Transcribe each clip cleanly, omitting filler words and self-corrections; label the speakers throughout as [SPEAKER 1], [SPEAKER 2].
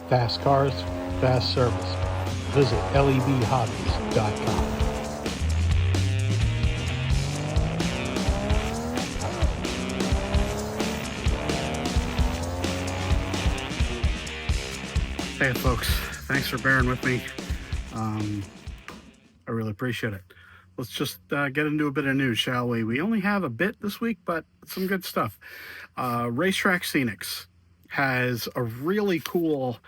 [SPEAKER 1] Fast cars, fast service. Visit lebhobbies.com.
[SPEAKER 2] Hey folks, thanks for bearing with me. I really appreciate it. Let's just get into a bit of news, shall we? We only have a bit this week, but some good stuff. Race Track Scenics has a really cool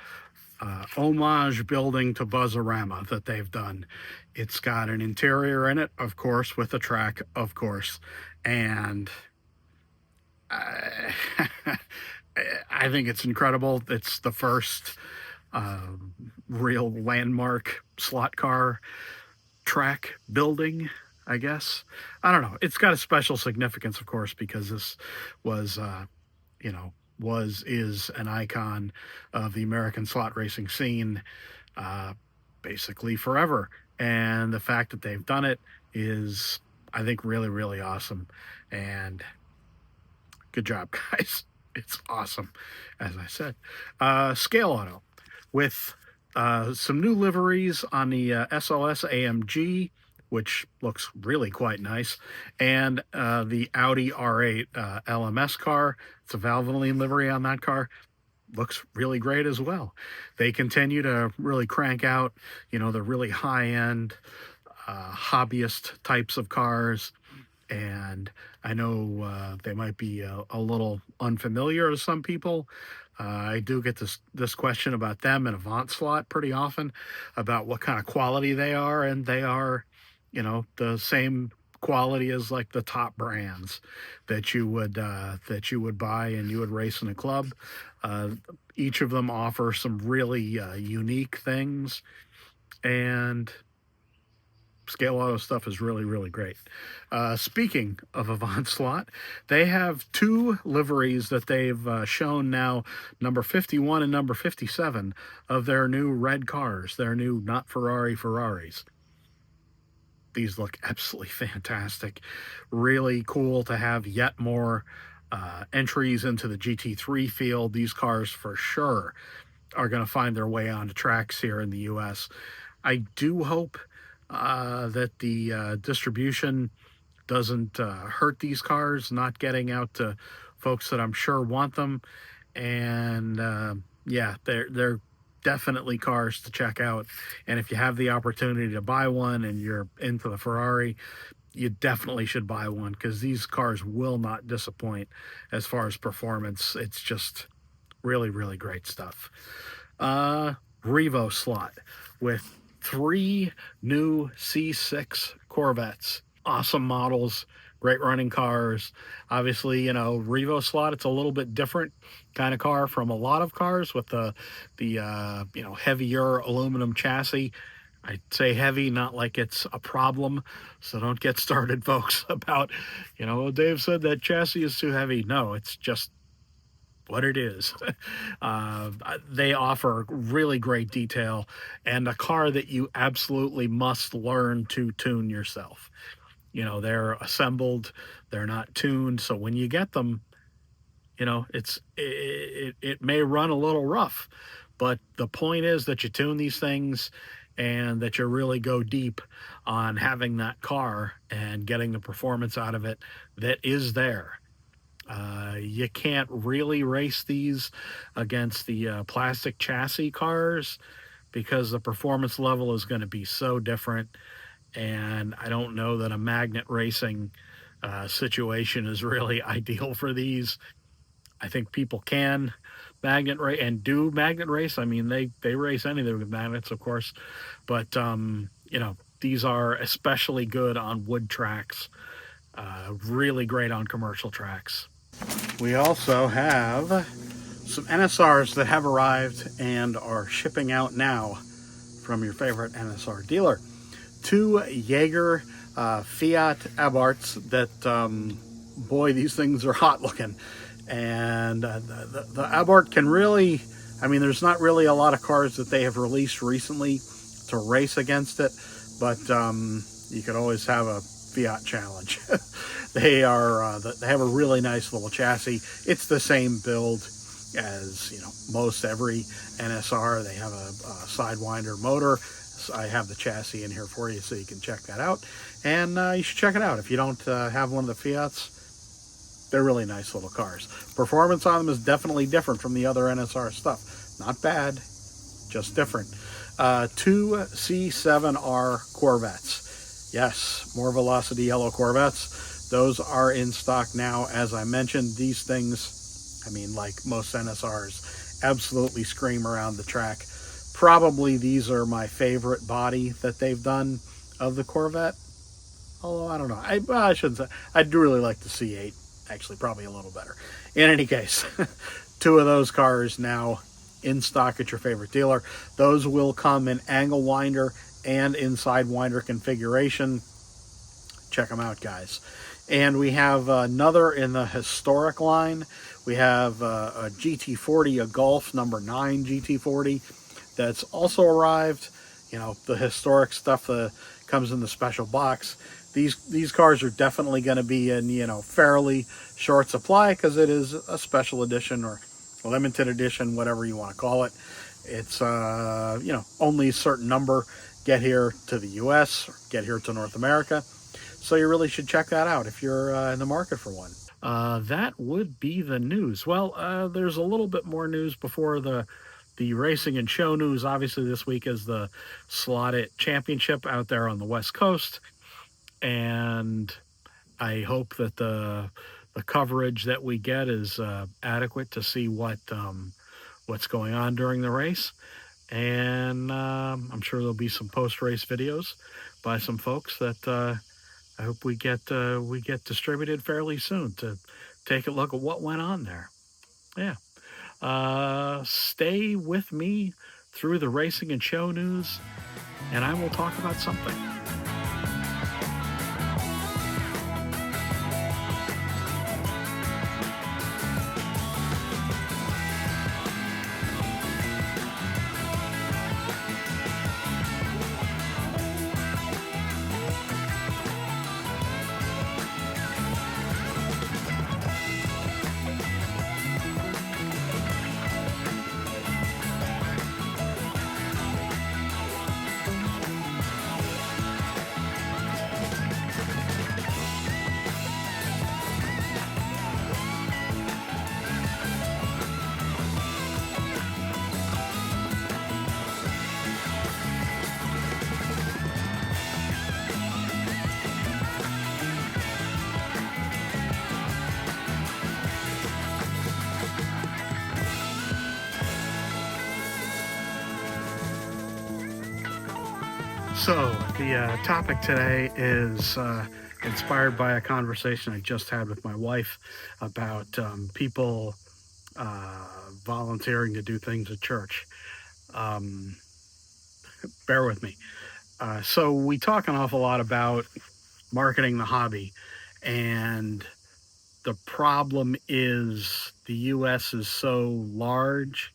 [SPEAKER 2] homage building to A Rama that they've done. It's got an interior in it, of course, with a track, of course, and I think it's incredible. It's the first real landmark slot car track building, I guess. I don't know. It's got a special significance, of course, because this was, is an icon of the American slot racing scene basically forever. And the fact that they've done it is, I think, really, really awesome. And good job, guys. It's awesome, as I said. Scale Auto with some new liveries on the SLS AMG, which looks really quite nice, and the Audi R8 LMS car. It's a Valvoline livery on that car. Looks really great as well. They continue to really crank out, the really high-end hobbyist types of cars. And I know they might be a little unfamiliar to some people. I do get this question about them in Avant Slot pretty often about what kind of quality they are, and they are, the same quality as like the top brands that you would buy and you would race in a club. Each of them offer some really unique things, and Scale Auto stuff is really, really great. Speaking of Avant Slot, they have two liveries that they've shown now, number 51 and number 57, of their new red cars, their new not Ferrari Ferraris. These look absolutely fantastic. Really cool to have yet more entries into the GT3 field. These cars for sure are going to find their way onto tracks here in the U.S. I do hope that the distribution doesn't hurt these cars, not getting out to folks that I'm sure want them. And they're definitely cars to check out. And if you have the opportunity to buy one and you're into the Ferrari, you definitely should buy one, because these cars will not disappoint as far as performance. It's just really, really great stuff. Revo Slot with 3 new C6 Corvettes. Awesome models, great running cars. Obviously, Revo Slot, it's a little bit different kind of car from a lot of cars with the heavier aluminum chassis. I'd say heavy, not like it's a problem. So don't get started, folks, about, Dave said that chassis is too heavy. No, it's just what it is. They offer really great detail and a car that you absolutely must learn to tune yourself. They're assembled, they're not tuned. So when you get them, it may run a little rough, but the point is that you tune these things and that you really go deep on having that car and getting the performance out of it that is there. You can't really race these against the plastic chassis cars because the performance level is going to be so different. And I don't know that a magnet racing situation is really ideal for these. I think people can magnet race and do magnet race. I mean, they race anything with magnets, of course. But, these are especially good on wood tracks, really great on commercial tracks. We also have some NSRs that have arrived and are shipping out now from your favorite NSR dealer. 2 Jaeger Fiat Abarths that, boy, these things are hot looking. And the Abarth can really, there's not really a lot of cars that they have released recently to race against it, but you could always have a Fiat challenge. They have a really nice little chassis. It's the same build. as you know, most every NSR, they have a Sidewinder motor. So I have the chassis in here for you so you can check that out. And you should check it out. If you don't have one of the Fiats, they're really nice little cars. Performance on them is definitely different from the other NSR stuff. Not bad, just different. Two C7R Corvettes. Yes, more Velocity yellow Corvettes. Those are in stock now. As I mentioned, these things, I mean, like most NSRs, absolutely scream around the track. Probably these are my favorite body that they've done of the Corvette. Although I don't know, I shouldn't say. I do really like the C8. Actually, probably a little better. In any case, two of those cars now in stock at your favorite dealer. Those will come in angle winder and inside winder configuration. Check them out, guys. And we have another in the historic line. We have a GT40, a Golf number 9 GT40 that's also arrived. You know, the historic stuff comes in the special box. These cars are definitely going to be in, you know, fairly short supply because it is a special edition or limited edition, whatever you want to call it. It's, you know, only a certain number get here to the U.S., or get here to North America. So you really should check that out if you're in the market for one. That would be the news. Well, there's a little bit more news before the racing and show news. Obviously, this week is the Slot It Championship out there on the West Coast, and I hope that the coverage that we get is adequate to see what's going on during the race. And I'm sure there'll be some post-race videos by some folks that I hope we get distributed fairly soon to take a look at what went on there. Yeah. Stay with me through the racing and show news, and I will talk about something. So, the topic today is inspired by a conversation I just had with my wife about people volunteering to do things at church. Bear with me. So, we talk an awful lot about marketing the hobby, and the problem is the U.S. is so large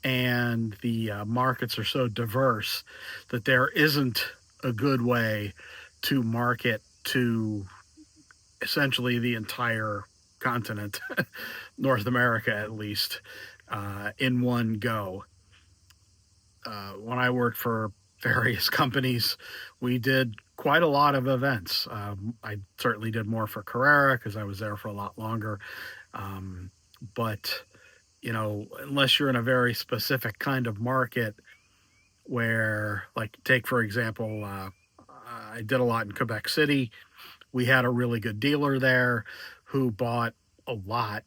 [SPEAKER 2] and the markets are so diverse that there isn't a good way to market to essentially the entire continent, North America at least, in one go. When I worked for various companies, we did quite a lot of events. I certainly did more for Carrera because I was there for a lot longer. But you know, unless you're in a very specific kind of market where, like, take for example, I did a lot in Quebec City. We had a really good dealer there who bought a lot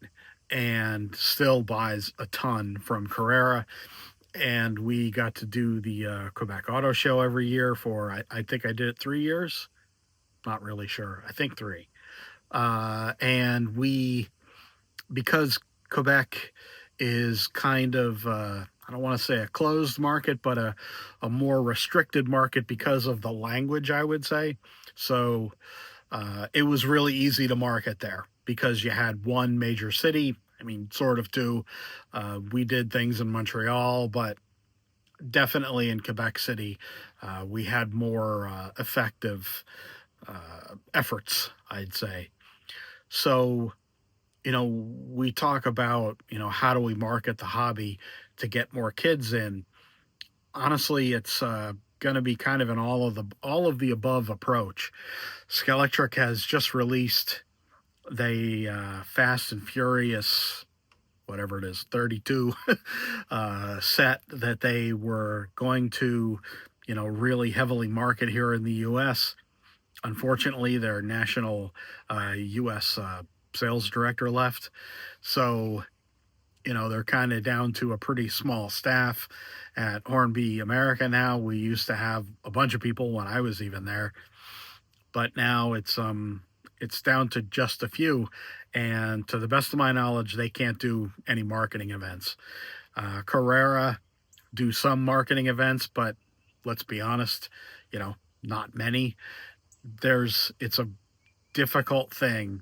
[SPEAKER 2] and still buys a ton from Carrera. And we got to do the Quebec Auto Show every year for, I think I did it 3 years. Not really sure. I think 3. And because Quebec is kind of, I don't want to say a closed market, but a more restricted market because of the language, I would say. So it was really easy to market there because you had one major city. I mean, sort of two. We did things in Montreal, but definitely in Quebec City, we had more effective efforts, I'd say. So we talk about, how do we market the hobby to get more kids in? Honestly, it's going to be kind of an all of the above approach. Skelectric has just released the Fast and Furious, whatever it is, 32 set that they were going to, really heavily market here in the U.S. Unfortunately, their national U.S. Sales director left. So, they're kind of down to a pretty small staff at Hornby America now. We used to have a bunch of people when I was even there, but now it's down to just a few. And to the best of my knowledge, they can't do any marketing events. Carrera do some marketing events, but let's be honest, not many. It's a difficult thing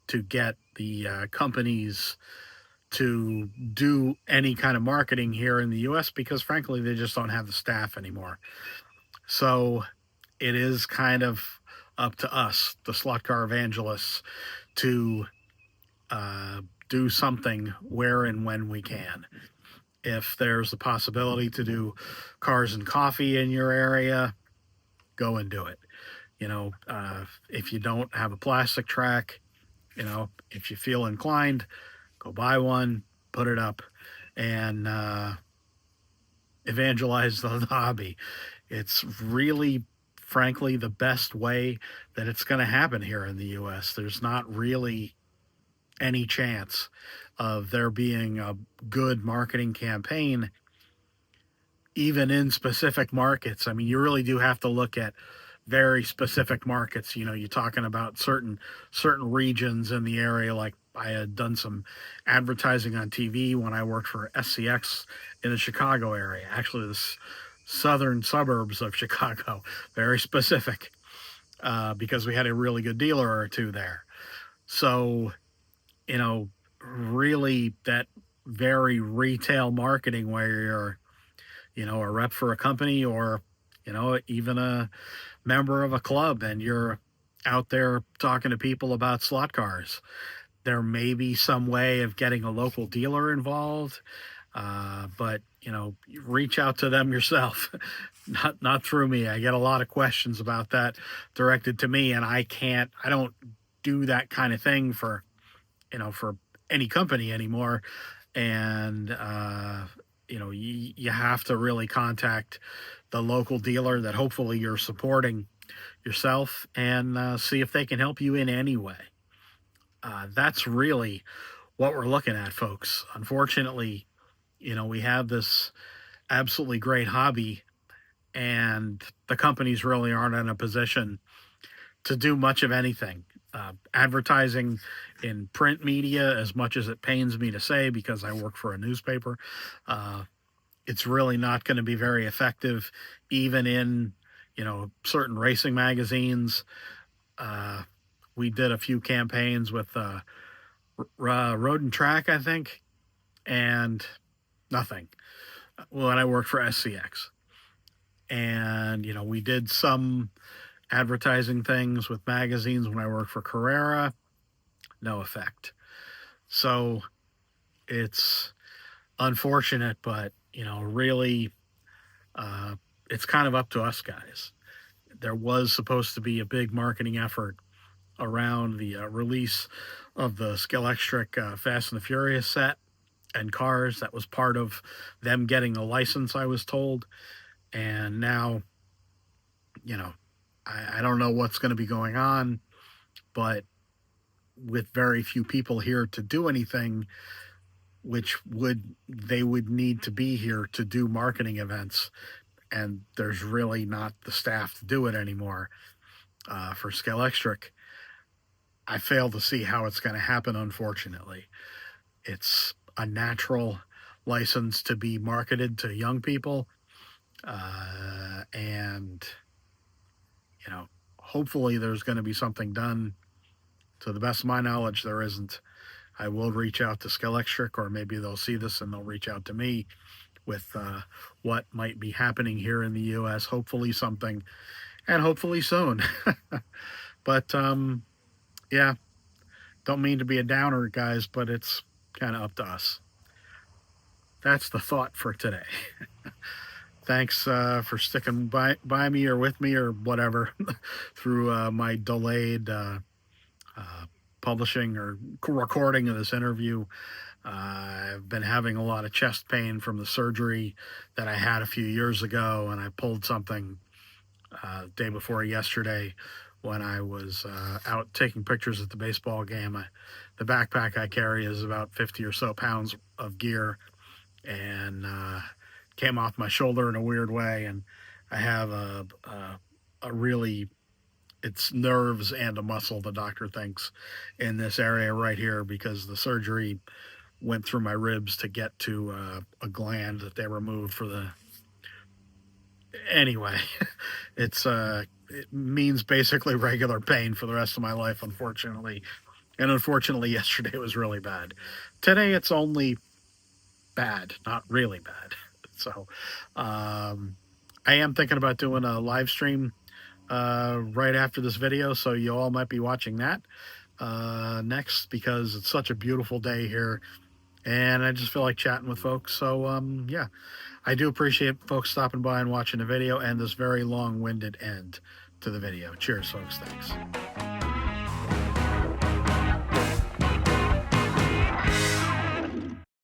[SPEAKER 2] to get the companies to do any kind of marketing here in the US because frankly they just don't have the staff anymore. So it is kind of up to us, the slot car evangelists, to do something where and when we can. If there's a possibility to do cars and coffee in your area, go and do it. If you don't have a plastic track, if you feel inclined, go buy one, put it up, and evangelize the hobby. It's really, frankly, the best way that it's going to happen here in the U.S. There's not really any chance of there being a good marketing campaign, even in specific markets. I mean, you really do have to look at very specific markets. You're talking about certain regions in the area. Like I had done some advertising on TV when I worked for SCX in the Chicago area, actually the southern suburbs of Chicago, very specific, because we had a really good dealer or two there. So, really that very retail marketing where you're, a rep for a company or, even a member of a club and you're out there talking to people about slot cars. There may be some way of getting a local dealer involved, but reach out to them yourself, not through me. I get a lot of questions about that directed to me, and I don't do that kind of thing for any company anymore. And you have to really contact the local dealer that hopefully you're supporting yourself and see if they can help you in any way. That's really what we're looking at, folks. Unfortunately, we have this absolutely great hobby, and the companies really aren't in a position to do much of anything. Advertising in print media, as much as it pains me to say because I work for a newspaper, it's really not going to be very effective, even in certain racing magazines. We did a few campaigns with Road and Track, I think, and nothing. When I worked for SCX, and we did some advertising things with magazines when I worked for Carrera, no effect. So it's unfortunate, but really, it's kind of up to us guys. There was supposed to be a big marketing effort around the release of the Skelectric Fast and the Furious set and cars. That was part of them getting a license, I was told. And now, I don't know what's going to be going on, but with very few people here to do anything, they would need to be here to do marketing events, and there's really not the staff to do it anymore. For Skelectric, I fail to see how it's going to happen, unfortunately. It's a natural license to be marketed to young people, and hopefully there's going to be something done. To the best of my knowledge, there isn't. I will reach out to Skelectric, or maybe they'll see this and they'll reach out to me with what might be happening here in the U.S. Hopefully something, and hopefully soon. But yeah, Don't mean to be a downer, guys, but it's kind of up to us. That's the thought for today. Thanks for sticking by me or with me or whatever through my delayed publishing or recording of this interview. I've been having a lot of chest pain from the surgery that I had a few years ago, and I pulled something day before yesterday when I was out taking pictures at the baseball game. The backpack I carry is about 50 or so pounds of gear, and came off my shoulder in a weird way, and I have a really, it's nerves and a muscle, the doctor thinks, in this area right here, because the surgery went through my ribs to get to a gland that they removed for the, anyway. It means basically regular pain for the rest of my life, unfortunately. And unfortunately, yesterday was really bad. Today, it's only bad, not really bad. So, I am thinking about doing a live stream right after this video, so you all might be watching that next, because it's such a beautiful day here, and I just feel like chatting with folks. So, yeah, I do appreciate folks stopping by and watching the video and this very long-winded end to the video. Cheers, folks. Thanks.